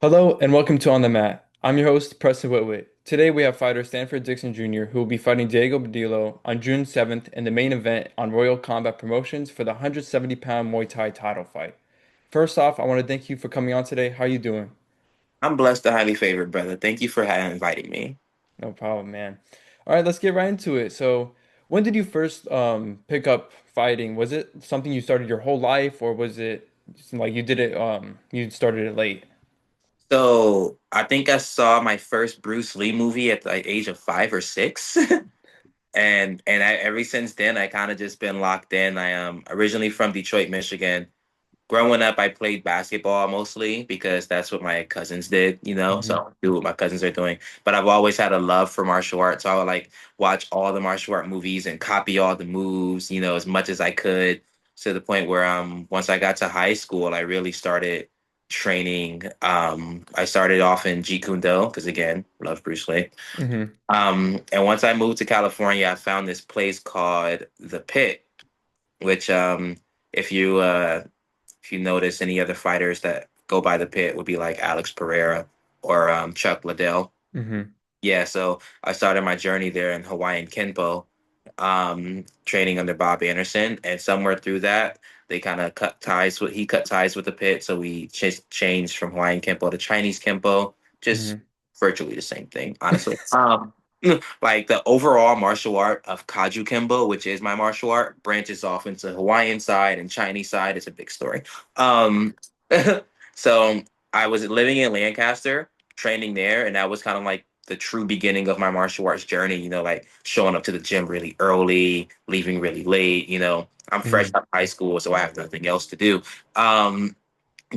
Hello and welcome to On the Mat. I'm your host, Preston Whitwit. Today we have fighter Stanford Dixon Jr., who will be fighting Diego Badillo on June 7th in the main event on Royal Combat Promotions for the 170-pound Muay Thai title fight. First off, I want to thank you for coming on today. How you doing? I'm blessed and highly favored, brother. Thank you for inviting me. No problem, man. All right, let's get right into it. So, when did you first pick up fighting? Was it something you started your whole life, or was it like you did it you started it late? So I think I saw my first Bruce Lee movie at the age of 5 or 6. Ever since then I kind of just been locked in. I am originally from Detroit, Michigan. Growing up, I played basketball mostly because that's what my cousins did, Hmm. so I do what my cousins are doing. But I've always had a love for martial arts. So I would like watch all the martial art movies and copy all the moves, as much as I could, to the point where once I got to high school, I really started training. I started off in Jeet Kune Do because again, love Bruce Lee. Hmm. And once I moved to California, I found this place called The Pit, which if you if you notice any other fighters that go by the pit would be like Alex Pereira or Chuck Liddell. Hmm. Yeah, so I started my journey there in Hawaiian Kenpo, training under Bob Anderson, and somewhere through that, they kind of cut ties with the pit, so we changed from Hawaiian Kenpo to Chinese Kenpo, just Hmm. virtually the same thing, honestly. Like the overall martial art of Kaju Kempo, which is my martial art, branches off into Hawaiian side and Chinese side. It's a big story. Um, so I was living in Lancaster, training there, and that was kind of like the true beginning of my martial arts journey. Like showing up to the gym really early, leaving really late. I'm fresh Hmm. out of high school, so I have nothing else to do. Um,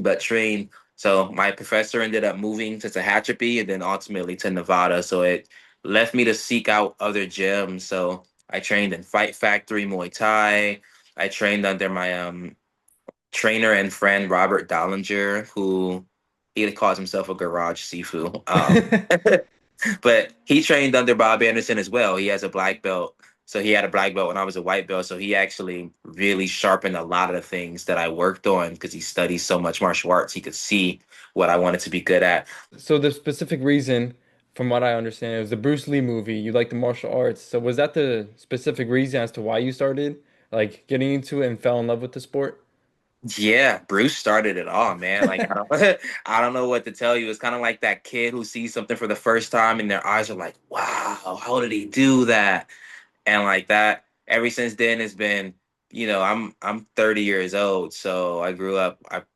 but train. So my professor ended up moving to Tehachapi and then ultimately to Nevada. So it left me to seek out other gyms. So I trained in Fight Factory Muay Thai. I trained under my trainer and friend Robert Dollinger, who he calls himself a garage sifu. But he trained under Bob Anderson as well. He has a black belt. So he had a black belt when I was a white belt. So he actually really sharpened a lot of the things that I worked on because he studied so much martial arts. He could see what I wanted to be good at. So the specific reason, from what I understand, it was the Bruce Lee movie. You like the martial arts. So was that the specific reason as to why you started like getting into it and fell in love with the sport? Yeah, Bruce started it all, man. Like I don't, I don't know what to tell you. It's kind of like that kid who sees something for the first time and their eyes are like, "Wow, how did he do that?" And like that, ever since then, it's been, I'm 30 years old, so I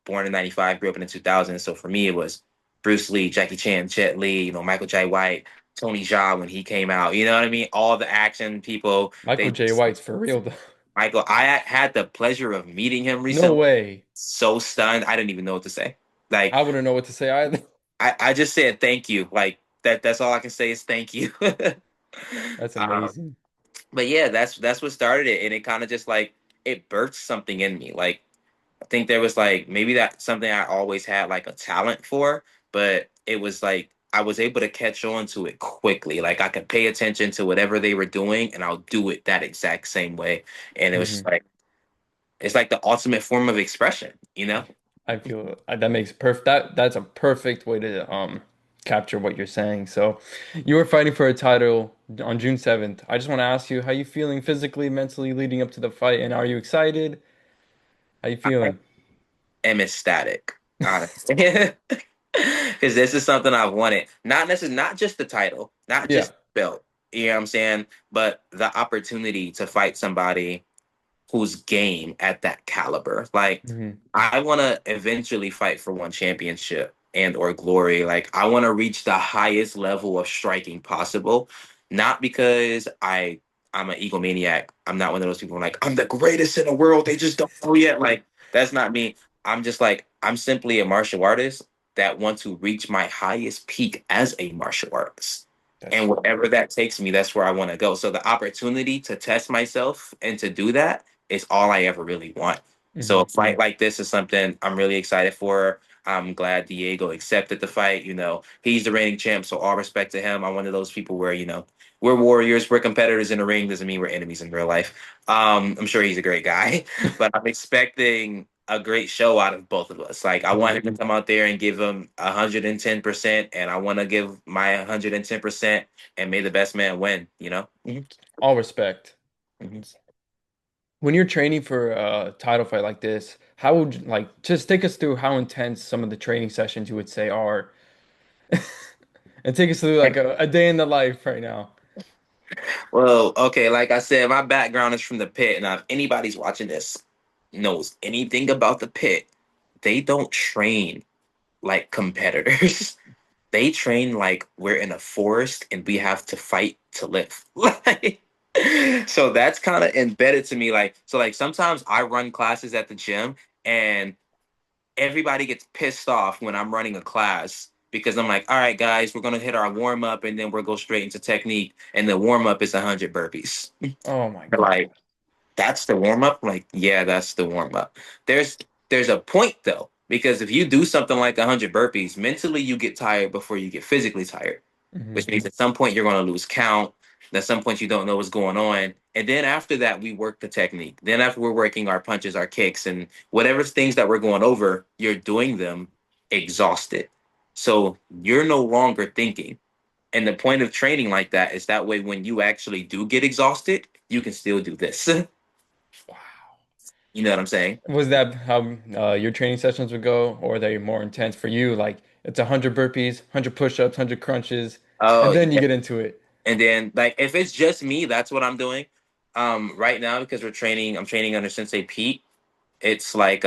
born in 95, grew up in the 2000s. So for me, it was Bruce Lee, Jackie Chan, Jet Li, Michael J. White, Tony Jaa when he came out. You know what I mean? All the action people, Michael they J. White's for real though. Michael, I had the pleasure of meeting him No recently. way. So stunned, I didn't even know what to say. Like I wouldn't know what to say either. I just said thank you. Like that's all I can say is thank you. That's um, amazing. but yeah, that's what started it, and it kind of just like it birthed something in me. Like I think there was like maybe that's something I always had like a talent for, but it was like I was able to catch on to it quickly. Like I could pay attention to whatever they were doing, and I'll do it that exact same way. And it was just Hmm. like it's like the ultimate form of expression. I feel that makes perfect. That's a perfect way to capture what you're saying. So, you were fighting for a title on June 7th. I just want to ask you how you feeling physically, mentally leading up to the fight, and are you excited? How you I feeling? am ecstatic, honestly. Because this is something I've wanted. Not just the title, not Yeah. just the belt. You know what I'm saying? But the opportunity to fight somebody who's game at that caliber. Like Hmm. I want to eventually fight for one championship and or glory. Like I want to reach the highest level of striking possible. Not because I'm an egomaniac. I'm not one of those people who are like, I'm the greatest in the world. They just don't know yet. Like that's not me. I'm just like I'm simply a martial artist that want to reach my highest peak as a martial artist. And That's wherever that takes me, that's where I want to go. So the opportunity to test myself and to do that is all I ever really want. So hmm a fight like this is something I'm really excited for. I'm glad Diego accepted the fight. He's the reigning champ, so all respect to him. I'm one of those people where, we're warriors, we're competitors in the ring, doesn't mean we're enemies in real life. I'm sure he's a great guy, but I'm expecting a great show out of both of us. Like I want him to come out there and give him 110%, and I want to give my 110%, and may the best man win. You know. All respect. Mhm. When you're training for a title fight like this, how would you, like just take us through how intense some of the training sessions you would say are, and take us through like a day in the life right now. Well, okay, like I said, my background is from the pit. Now, if anybody's watching this knows anything about the pit, they don't train like competitors. They train like we're in a forest and we have to fight to live. Like, so that's kind of embedded to me. Like, so like sometimes I run classes at the gym and everybody gets pissed off when I'm running a class because I'm like, all right, guys, we're gonna hit our warm up and then we'll go straight into technique. And the warm up is 100 burpees. Oh my They're God. like, that's the warm up. Like, yeah, that's the warm up. There's there's a point though, because if you do something like 100 burpees, mentally you get tired before you get physically tired, Hmm. which means at some point you're going to lose count. At some point you don't know what's going on, and then after that we work the technique. Then after we're working our punches, our kicks, and whatever things that we're going over, you're doing them exhausted. So you're no longer thinking. And the point of training like that is that way when you actually do get exhausted, you can still do this. Wow. You know what I'm saying? Was that how your training sessions would go, or are they more intense for you? Like it's 100 burpees, 100 push-ups, 100 crunches, and Oh, then you yeah. get into it. And then like if it's just me, that's what I'm doing. Right now because I'm training under Sensei Pete. It's like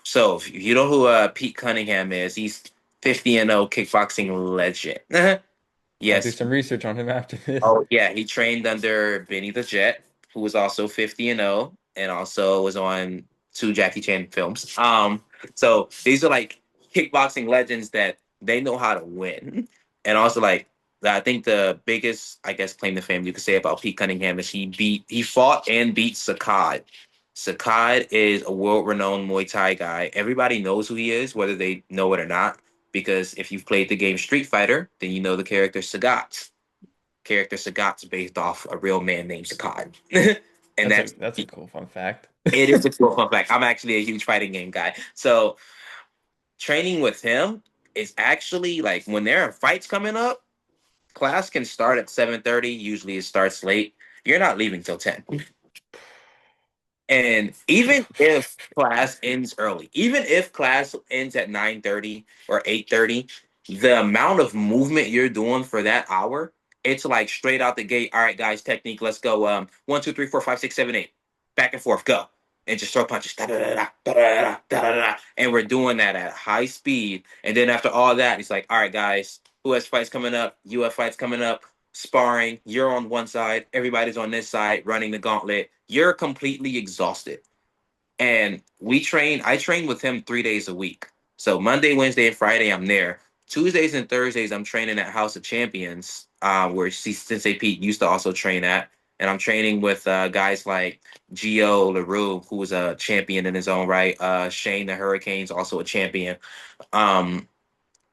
so if you know who Pete Cunningham is, he's 50-0 kickboxing legend. I'll do Yes. some research on him after this. Oh yeah, he trained under Benny the Jet, who was also 50-0 and also was on two Jackie Chan films. So these are like kickboxing legends that they know how to win. And also like I think the biggest, I guess, claim to fame you could say about Pete Cunningham is he fought and beat Sakai. Sakai is a world-renowned Muay Thai guy. Everybody knows who he is, whether they know it or not, because if you've played the game Street Fighter, then you know the character Sagat. Character Sagat's based off a real man named Sagat. And That's a cool fun fact. it is a cool fun fact. I'm actually a huge fighting game guy. So training with him is actually like when there are fights coming up, class can start at 7:30. Usually it starts late. You're not leaving till 10. And even if class ends early, even if class ends at 9:30 or 8:30, the amount of movement you're doing for that hour, it's like straight out the gate. All right, guys, technique, let's go. 1, 2, 3, 4, 5, 6, 7, 8. Back and forth, go. And just throw punches. Da, da, da, da, da, da, da, da, da. And we're doing that at high speed. And then after all that, it's like, all right, guys, who has fights coming up? You have fights coming up, sparring. You're on one side, everybody's on this side, running the gauntlet. You're completely exhausted. And I train with him 3 days a week. So Monday, Wednesday, and Friday, I'm there. Tuesdays and Thursdays, I'm training at House of Champions, where Sensei Pete used to also train at. And I'm training with guys like Gio LaRue, who was a champion in his own right. Shane the Hurricane's also a champion. Um,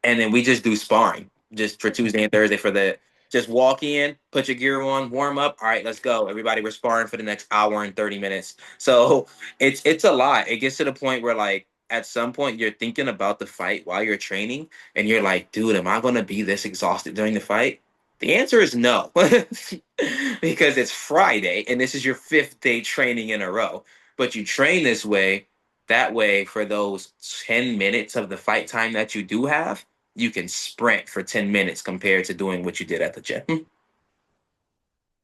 and then we just do sparring just for Tuesday and Thursday for the just walk in, put your gear on, warm up. All right, let's go. Everybody, we're sparring for the next hour and 30 minutes. So it's a lot. It gets to the point where like at some point you're thinking about the fight while you're training, and you're like, dude, am I gonna be this exhausted during the fight? The answer is no. Because it's Friday and this is your fifth day training in a row. But you train this way, that way for those 10 minutes of the fight time that you do have, you can sprint for 10 minutes compared to doing what you did at the gym.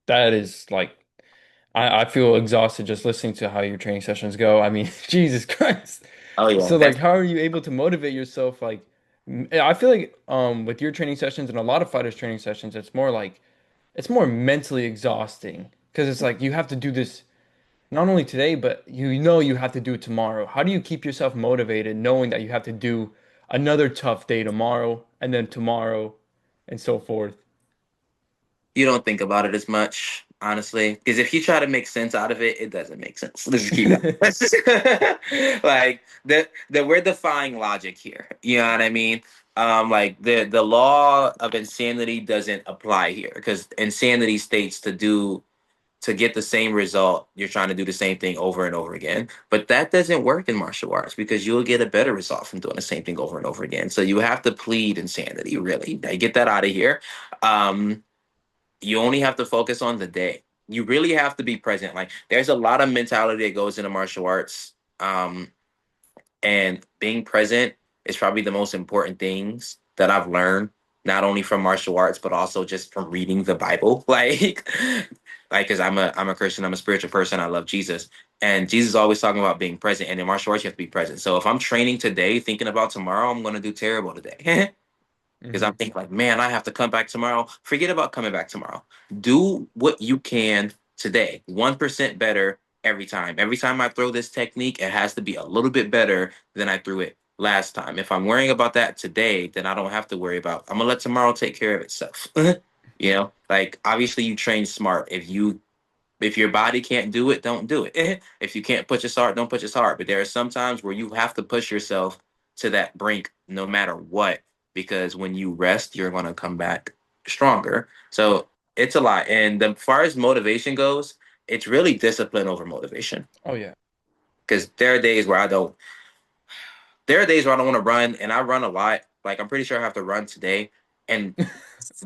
That is like I feel exhausted just listening to how your training sessions go. I mean, Jesus Christ. Oh yeah, So like that's how are you able to motivate yourself like I feel like with your training sessions and a lot of fighters training sessions it's more like it's more mentally exhausting because it's like you have to do this not only today but you know you have to do it tomorrow. How do you keep yourself motivated knowing that you have to do another tough day tomorrow and then tomorrow and so forth? you don't think about it as much, honestly. Because if you try to make sense out of it, it doesn't make sense. Let's just keep it. Like the we're defying logic here. You know what I mean? Like the law of insanity doesn't apply here because insanity states to get the same result, you're trying to do the same thing over and over again. But that doesn't work in martial arts because you'll get a better result from doing the same thing over and over again. So you have to plead insanity, really. I get that out of here. Um, you only have to focus on the day. You really have to be present. Like there's a lot of mentality that goes into martial arts. And being present is probably the most important things that I've learned, not only from martial arts, but also just from reading the Bible. Like, because I'm a Christian, I'm a spiritual person, I love Jesus. And Jesus is always talking about being present. And in martial arts, you have to be present. So if I'm training today, thinking about tomorrow, I'm gonna do terrible today. Because I'm Hmm. thinking like, man, I have to come back tomorrow. Forget about coming back tomorrow. Do what you can today. 1% better every time. Every time I throw this technique, it has to be a little bit better than I threw it last time. If I'm worrying about that today, then I don't have to worry about. I'm gonna let tomorrow take care of itself. Like obviously you train smart. If your body can't do it, don't do it. If you can't push as hard, don't push as hard. But there are some times where you have to push yourself to that brink no matter what, because when you rest, you're going to come back stronger. So it's a lot. And as far as motivation goes, it's really discipline over motivation. Oh yeah. Because there are days where I don't want to run, and I run a lot. Like I'm pretty sure I have to run today. And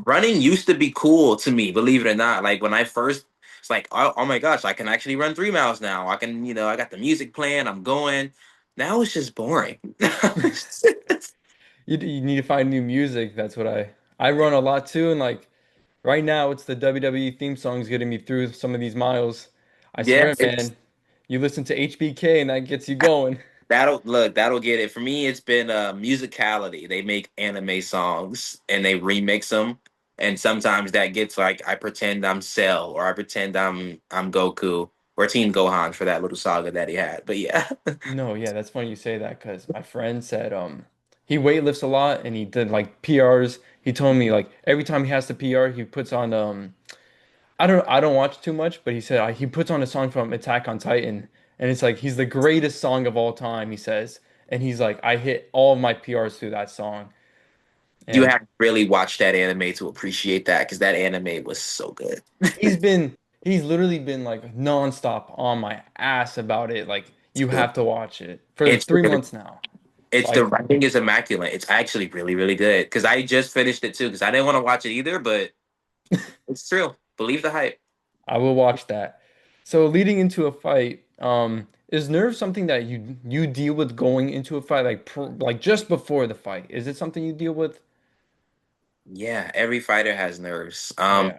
running used to be cool to me, believe it or not. Like when I first, it's like, oh my gosh, I can actually run 3 miles now. I can, I got the music playing, I'm going. Now it's just boring. You need to find new music. That's what I run a lot too, and like right now it's the WWE theme songs getting me through some of these miles. I Yeah, swear, man. You listen to HBK and that gets you going. that'll get it. For me, it's been musicality. They make anime songs and they remix them. And sometimes that gets like I pretend I'm Cell or I pretend I'm Goku or Team Gohan for that little saga that he had. But yeah. No, yeah, that's funny you say that because my friend said he weightlifts a lot and he did like PRs. He told me like every time he has to PR, he puts on I don't watch too much, but he said he puts on a song from Attack on Titan and it's like he's the greatest song of all time, he says. And he's like I hit all of my PRs through that song. You And have to really watch that anime to appreciate that because that anime was so good. he's literally been like nonstop on my ass about it. Like you So have to watch it for it's 3 months now. So it's the writing is immaculate. It's actually really really good because I just finished it too because I didn't want to watch it either, but it's true. Believe the hype. I will watch that. So leading into a fight, is nerve something that you deal with going into a fight, like like just before the fight? Is it something you deal with? Yeah, every fighter has nerves. Yeah.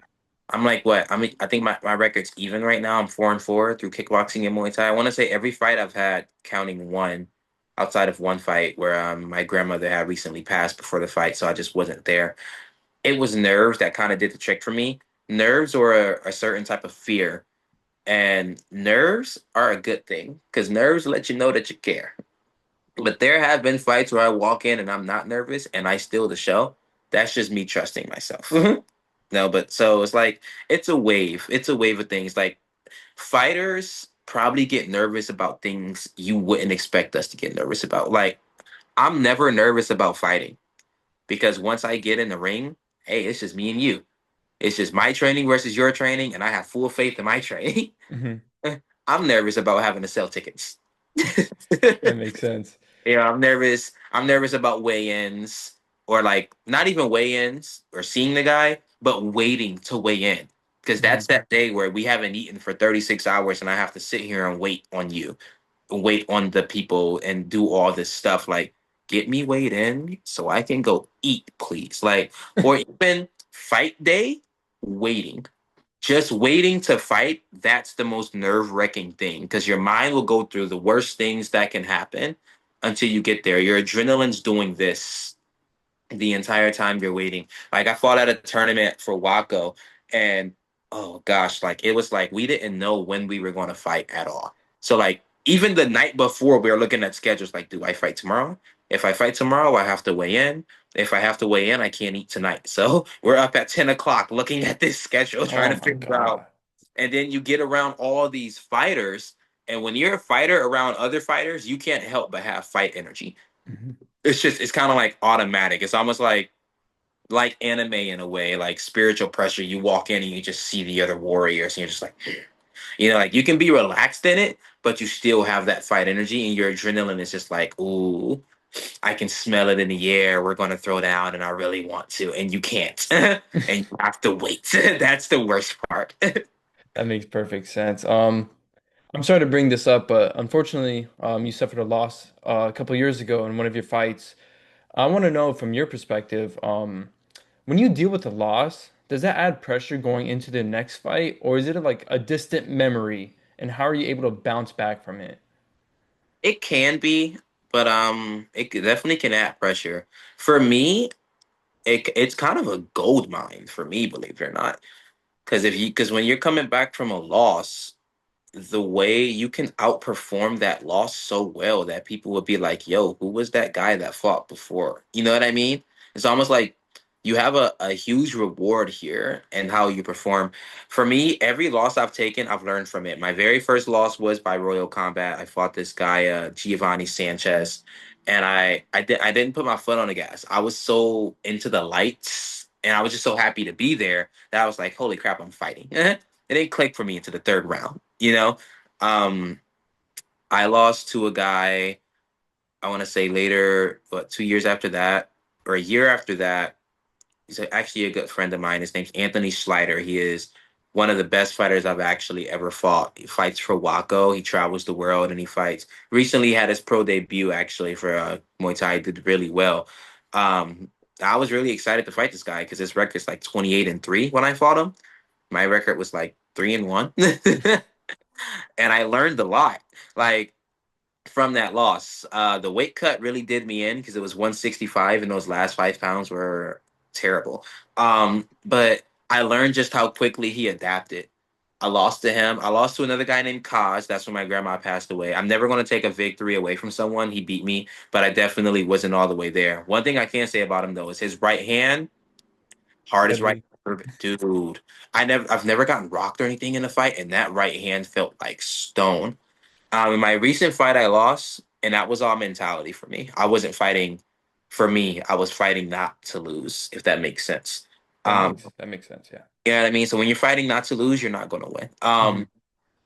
I'm like what? I think my record's even right now. I'm 4-4 through kickboxing and Muay Thai. I want to say every fight I've had, counting one, outside of one fight where my grandmother had recently passed before the fight, so I just wasn't there. It was nerves that kind of did the trick for me. Nerves or a certain type of fear, and nerves are a good thing because nerves let you know that you care. But there have been fights where I walk in and I'm not nervous and I steal the show. That's just me trusting myself. No, but so it's like it's a wave. It's a wave of things. Like fighters probably get nervous about things you wouldn't expect us to get nervous about. Like I'm never nervous about fighting because once I get in the ring, hey, it's just me and you. It's just my training versus your training, and I have full faith in my training. Hmm. I'm nervous about having to sell tickets. That makes sense. Yeah, I'm nervous. I'm nervous about weigh-ins or like not even weigh-ins or seeing the guy, but waiting to weigh in. Because Hmm. that's that day where we haven't eaten for 36 hours and I have to sit here and wait on you, wait on the people and do all this stuff. Like, get me weighed in so I can go eat, please. Like, or even fight day, waiting. Just waiting to fight, that's the most nerve-wracking thing because your mind will go through the worst things that can happen until you get there. Your adrenaline's doing this the entire time you're waiting. Like I fought at a tournament for Waco and oh gosh, like it was like we didn't know when we were going to fight at all. So like even the night before we were looking at schedules like do I fight tomorrow? If I fight tomorrow, I have to weigh in. If I have to weigh in, I can't eat tonight. So we're up at 10 o'clock looking at this schedule, trying Oh to my figure out. God. And then you get around all these fighters. And when you're a fighter around other fighters, you can't help but have fight energy. Mhm. It's kind of like automatic. It's almost like like anime in a way, like spiritual pressure. You walk in and you just see the other warriors, and you're just like, like you can be relaxed in it, but you still have that fight energy, and your adrenaline is just like, ooh, I can smell it in the air. We're going to throw down, and I really want to, and you can't, and you have to wait. That's the worst part. That makes perfect sense. I'm sorry to bring this up, but unfortunately, you suffered a loss a couple years ago in one of your fights. I want to know from your perspective, when you deal with a loss, does that add pressure going into the next fight, or is it like a distant memory? And how are you able to bounce back from it? It can be, but definitely can add pressure. For me, it's kind of a gold mine for me, believe it or not. Because when you're coming back from a loss, the way you can outperform that loss so well that people would be like, yo, who was that guy that fought before? You know what I mean? It's almost like you have a huge reward here and how you perform. For me, every loss I've taken, I've learned from it. My very first loss was by Royal Combat. I fought this guy, Giovanni Sanchez, and I didn't put my foot on the gas. I was so into the lights and I was just so happy to be there that I was like, holy crap, I'm fighting. It didn't click for me into the third round, you know? Um, I lost to a guy, I want to say later, 2 years after that, or a year after that. He's actually a good friend of mine. His name's Anthony Schleider. He is one of the best fighters I've actually ever fought. He fights for Waco. He travels the world and he fights. Recently had his pro debut actually for Muay Thai. He did really well. Um, I was really excited to fight this guy because his record's like 28-3 when I fought him. My record was like 3-1. And I learned a lot. Like from that loss. The weight cut really did me in because it was 165, and those last 5 pounds were terrible. But I learned just how quickly he adapted. I lost to him. I lost to another guy named Kaz. That's when my grandma passed away. I'm never going to take a victory away from someone. He beat me, but I definitely wasn't all the way there. One thing I can say about him though is his right hand, hardest right Deadly. dude. I've never gotten rocked or anything in a fight, and that right hand felt like stone. In my recent fight, I lost, and that was all mentality for me. I wasn't fighting for me. I was fighting not to lose, if that makes sense. That makes sense, yeah. You know what I mean? So when you're fighting not to lose, you're not going to win. Hmm.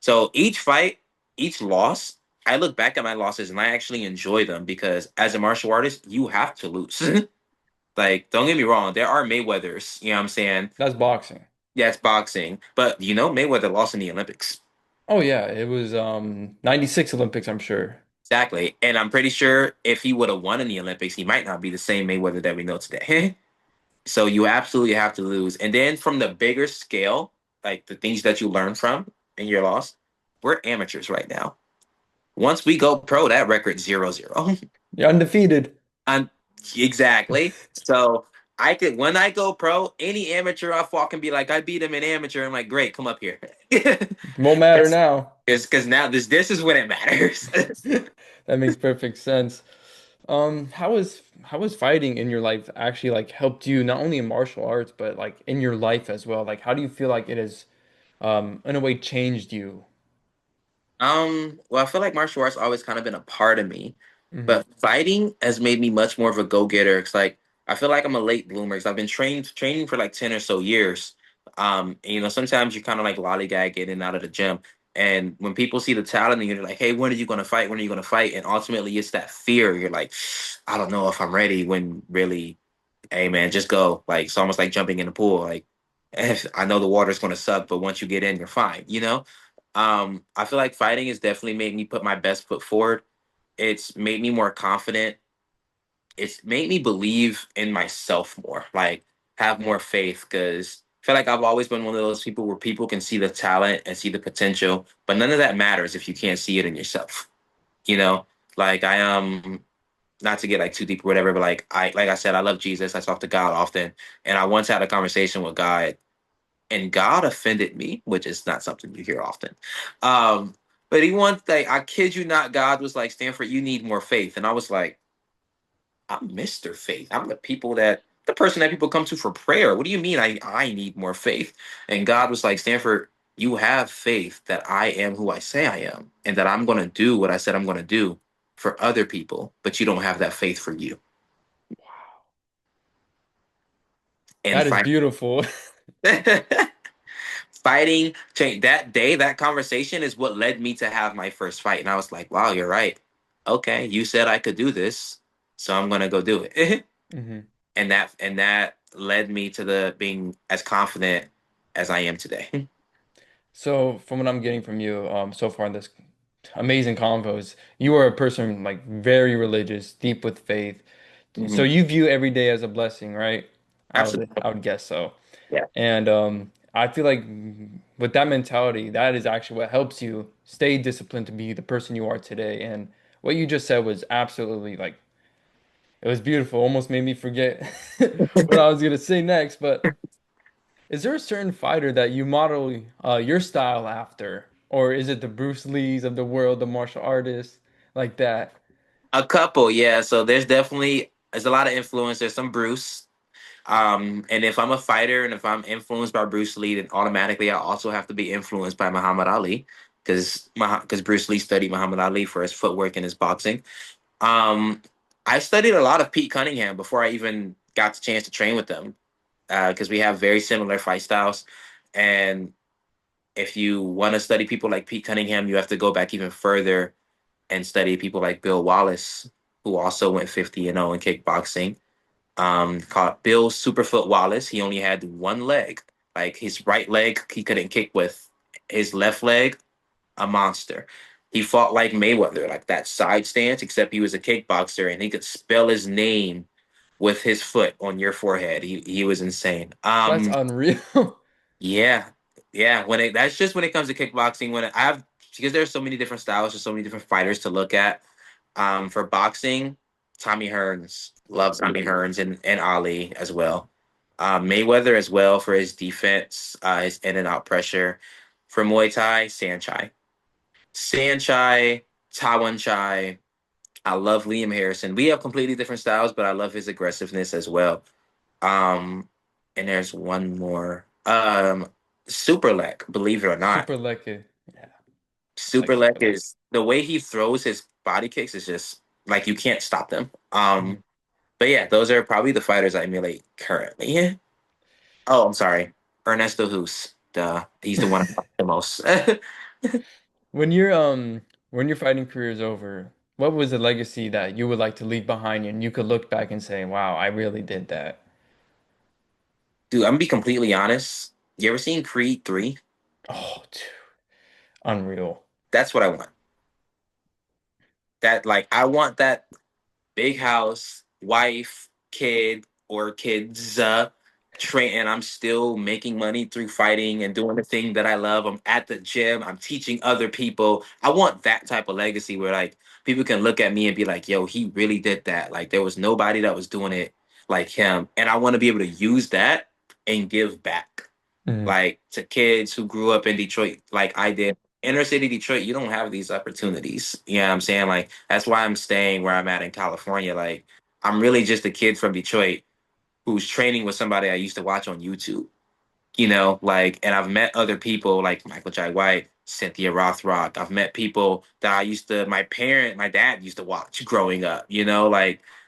So each fight, each loss, I look back at my losses and I actually enjoy them because as a martial artist, you have to lose. Like, don't get me wrong, there are Mayweathers, you know what I'm saying? That's boxing. Yeah, it's boxing, but Mayweather lost in the Olympics. Oh yeah, it was 96 Olympics, I'm sure. Exactly. And I'm pretty sure if he would have won in the Olympics, he might not be the same Mayweather that we know today. So you absolutely have to lose. And then from the bigger scale, like the things that you learn from in your loss, we're amateurs right now. Once we go pro, that record's 0-0. You're undefeated. And exactly. So I could when I go pro, any amateur I fought can be like, I beat him in amateur. I'm like, great, come up here. Won't matter now. Because now this is when it matters. That makes perfect sense. How is fighting in your life actually like helped you not only in martial arts but like in your life as well? Like how do you feel like it has in a way changed you? Well, I feel like martial arts always kind of been a part of me, Hmm. but fighting has made me much more of a go-getter. It's like I feel like I'm a late bloomer because I've been training for like 10 or so years. And, sometimes you kind of like lollygag in and out of the gym. And when people see the talent and you're like, hey, when are you gonna fight? When are you gonna fight? And ultimately it's that fear. You're like, I don't know if I'm ready when really, hey man, just go. Like it's almost like jumping in the pool. Like I know the water's gonna suck, but once you get in, you're fine. I feel like fighting has definitely made me put my best foot forward. It's made me more confident. It's made me believe in myself more, like have more faith. Because I feel like I've always been one of those people where people can see the talent and see the potential, but none of that matters if you can't see it in yourself. You know, like I not to get like too deep or whatever, but like I said, I love Jesus. I talk to God often, and I once had a conversation with God and God offended me, which is not something you hear often. Um, but he once, like, I kid you not, God was like, Stanford, you need more faith. And I was like, I'm Mr. Faith. I'm the person that people come to for prayer. What do you mean I need more faith? And God was like, Stanford, you have faith that I am who I say I am and that I'm going to do what I said I'm going to do for other people, but you don't have that faith for you. and That is fight. beautiful. Fighting change that day, that conversation is what led me to have my first fight. And I was like, wow, you're right. Okay, you said I could do this, so I'm gonna go do it. hmm And that led me to the being as confident as I am today. So, from what I'm getting from you, so far in this amazing convos, you are a person like very religious, deep with faith. So Mhm. you view every day as a blessing, right? Absolutely. I would guess so. Yeah. And I feel like with that mentality, that is actually what helps you stay disciplined to be the person you are today. And what you just said was absolutely like it was beautiful. Almost made me forget what I was gonna say next. But is there a certain fighter that you model your style after, or is it the Bruce Lees of the world, the martial artists like that? A couple, yeah. So there's a lot of influence. There's some Bruce. And if I'm a fighter and if I'm influenced by Bruce Lee, then automatically I also have to be influenced by Muhammad Ali because Bruce Lee studied Muhammad Ali for his footwork and his boxing. Um, I studied a lot of Pete Cunningham before I even got the chance to train with them because we have very similar fight styles. And if you want to study people like Pete Cunningham, you have to go back even further and study people like Bill Wallace, who also went 50-0 in kickboxing. Called Bill Superfoot Wallace. He only had one leg. Like his right leg, he couldn't kick with. His left leg, a monster. He fought like Mayweather, like that side stance, except he was a kickboxer and he could spell his name with his foot on your forehead. He was insane. That's unreal. Yeah, yeah. That's just when it comes to kickboxing. I have because there's so many different styles, there's so many different fighters to look at. For boxing, Tommy Hearns, love Tommy Hearns and Ali as well. Mayweather as well for his defense, his in and out pressure. For Muay Thai, Sanchai, Tawan Chai. I love Liam Harrison. We have completely different styles, but I love his aggressiveness as well. Um, and there's one more. Superlek, believe it or not. Super lucky. Yeah, I like super Superlek lucky. is the way he throws his body kicks is just like you can't stop them. But yeah, those are probably the fighters I emulate currently. Yeah. Oh, I'm sorry. Ernesto Hus. Duh. He's the one I like the most. When your fighting career is over, what was the legacy that you would like to leave behind you and you could look back and say, "Wow, I really did that." Dude, I'm gonna be completely honest. You ever seen Creed 3? Oh, dude, unreal. That's what I want. I want that big house, wife, kid, or kids, train, and I'm still making money through fighting and doing the thing that I love. I'm at the gym, I'm teaching other people. I want that type of legacy where like people can look at me and be like, yo, he really did that. Like there was nobody that was doing it like him. And I want to be able to use that and give back Mhm. like to kids who grew up in Detroit like I did. Inner city Detroit, you don't have these opportunities. You know what I'm saying? Like that's why I'm staying where I'm at in California. Like I'm really just a kid from Detroit who's training with somebody I used to watch on YouTube. And I've met other people like Michael Jai White, Cynthia Rothrock. I've met people that my dad used to watch growing up,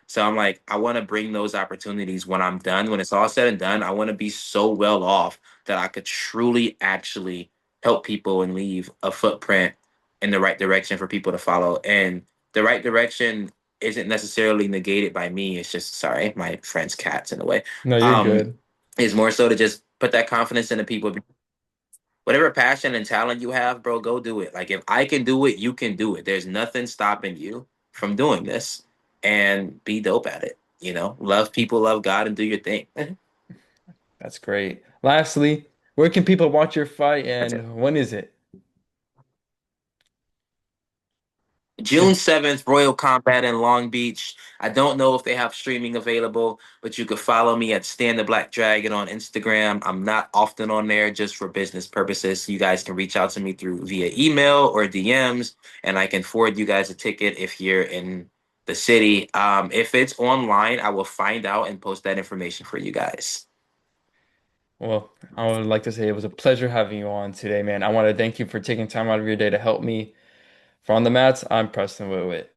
so I'm like, I want to bring those opportunities when I'm done, when it's all said and done. I want to be so well off that I could truly actually help people and leave a footprint in the right direction for people to follow. And the right direction isn't necessarily negated by me. It's just, sorry, my friend's cat's in the way. No, you're Um, good. is more so to just put that confidence in the people. Whatever passion and talent you have, bro, go do it. Like if I can do it, you can do it. There's nothing stopping you from doing this and be dope at it. Love people, love God, and do your thing. That's great. Lastly, where can people watch your fight That's it. and when is it? June 7th, Royal Combat in Long Beach. I don't know if they have streaming available, but you could follow me at Stan the Black Dragon on Instagram. I'm not often on there just for business purposes. You guys can reach out to me through via email or DMs, and I can forward you guys a ticket if you're in the city. If it's online, I will find out and post that information for you guys. Well, I would like to say it was a pleasure having you on today, man. I want to thank you for taking time out of your day to help me. For On the Mats, I'm Preston Whitwit.